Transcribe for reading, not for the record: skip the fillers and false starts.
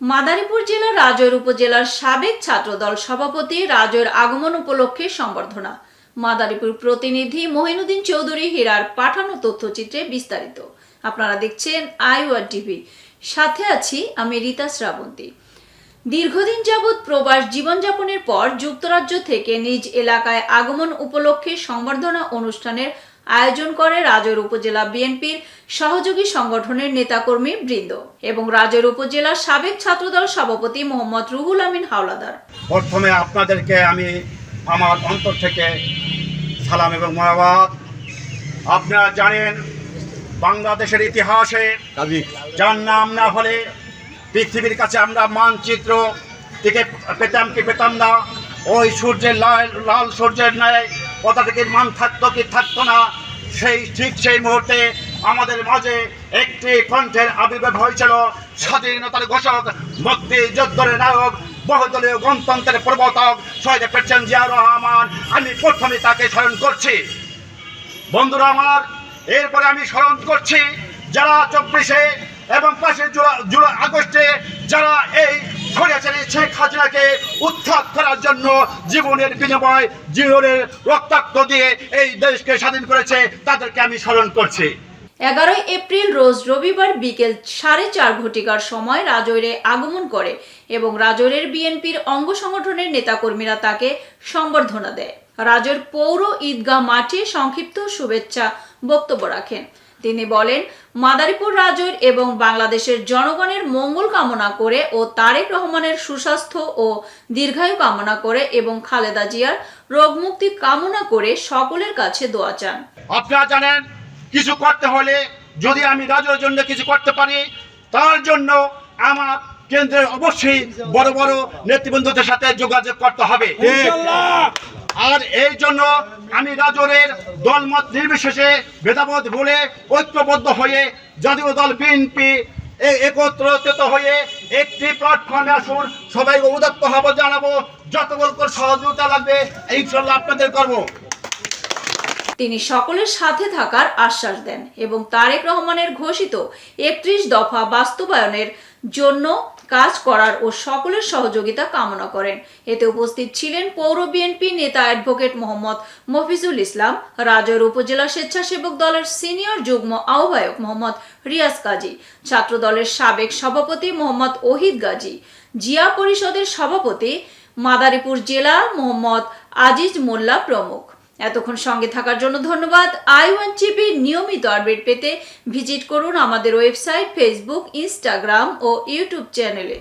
মাদারীপুর জেলার রাজৈর উপজেলার সাবেক ছাত্রদল সভাপতি রাজৈর আগমন উপলক্ষে সংবর্ধনা। মাদারীপুর প্রতিনিধি মহিনুদ্দিন চৌধুরী হীরার পাঠানো তথ্যচিত্রে বিস্তারিত। আপনারা দেখছেন আইওয়ার টিভি, সাথে আছি আমি রীতা শ্রাবন্তী। দীর্ঘদিন যাবৎ প্রবাস জীবনযাপনের পর যুক্তরাজ্য থেকে নিজ এলাকায় আগমন উপলক্ষে সংবর্ধনা অনুষ্ঠানের আয়োজন করে রাজৈর উপজেলা বিএনপির সহযোগী সংগঠনের নেতাকর্মী বৃন্দ এবং রাজৈর উপজেলার সাবেক ছাত্রদল সভাপতি মোহাম্মদ রুহুল আমিন হাওলাদার। প্রথমে আপনাদেরকে আমি আমার অন্তর থেকে সালাম এবং মোবারক। আপনারা জানেন, বাংলাদেশের ইতিহাসে যার নাম না হলে পৃথিবীর কাছে আমরা মানচিত্র থেকে পেতাম না। ওই সূর্যের লাল সূর্যের ন্যায় পতাকাটির মান থাকতো কি থাকতো না, সেই মুহূর্তে আমাদের মাঝে একটি কণ্ঠের আবির্ভাব হয়েছিল। স্বাধীনতার ঘোষক, মুক্তিযুদ্ধের নায়ক, বহুদলীয় গণতন্ত্রের প্রবর্তক শহীদ প্রেসিডেন্ট জিয়া রহমান। আমি প্রথমে তাকে স্মরণ করছি। বন্ধুরা আমার, এরপরে আমি স্মরণ করছি যারা 24 এবং 5 জুলাই আগস্টে যারা এই স্বৈরাচারী শেখ হাসিনাকে উৎখাত করার জন্য জীবনের বিনিময়, জীবনের রক্তাক্ত দিয়ে এই দেশকে স্বাধীন করেছে, তাদেরকে আমি স্মরণ করছি। 11 এপ্রিল রোজ রবিবার বিকেল 4:30 ঘটিকার সময় রাজৈরে আগমন করে এবং রাজৈরের বিএনপির অঙ্গ সংগঠনের নেতাকর্মীরা তাকে সংবর্ধনা দেয়। রাজৈর পৌর ঈদগাহ মাঠে সংক্ষিপ্ত শুভেচ্ছা বক্তব্য রাখেন। তিনি বলেন, মাদারীপুর রাজৈর এবং বাংলাদেশের জনগণের মঙ্গল কামনা করে ও তারেক রহমানের সুস্বাস্থ্য ও দীর্ঘায়ু কামনা করে এবং খালেদা জিয়ার রোগমুক্তি কামনা করে সকলের কাছে দোয়া চান। আপনারা জানেন, কিছু করতে হলে যদি আমি রাজৈরের জন্য কিছু করতে পারি, তার জন্য আমার কেন্দ্রের অবশ্যই বড় বড় নেতৃবৃন্দদের সাথে যোগাযোগ করতে হবে। আর এই জন্য আমি রাজৈরের দলমত নির্বিশেষে ভেদাভেদ ভুলে ঐক্যবদ্ধ হয়ে জাতীয় দল বিএনপি একত্রিত হয়ে একটি প্ল্যাটফর্মে আসুন। সবাইকে উদাত্ত আহ্বান জানাবো, যতগুলো সহযোগিতা লাগবে ইনশাআল্লাহ আপনাদের করব। তিনি সকলের সাথে থাকার আশ্বাস দেন এবং তারেক রহমানের ঘোষিত 31 দফা বাস্তবায়নের জন্য কাজ করার ও সকলের সহযোগিতা কামনা করেন। এতে উপস্থিত ছিলেন পৌর বিএনপি নেতা অ্যাডভোকেট মোহাম্মদ মফিজুল ইসলাম, রাজৈর উপজেলা স্বেচ্ছাসেবক দলের সিনিয়র যুগ্ম আহ্বায়ক মোহাম্মদ রিয়াজ কাজী, ছাত্র দলের সাবেক সভাপতি মোহাম্মদ ওহিদ গাজী, জিয়া পরিষদের সভাপতি মাদারীপুর জেলা মোহাম্মদ আজিজ মোল্লা প্রমুখ। এতক্ষণ সঙ্গে থাকার জন্য ধন্যবাদ। আইওয়ান টিভি নিয়মিত আপডেট পেতে ভিজিট করুন আমাদের ওয়েবসাইট, ফেসবুক, ইনস্টাগ্রাম ও ইউটিউব চ্যানেলে।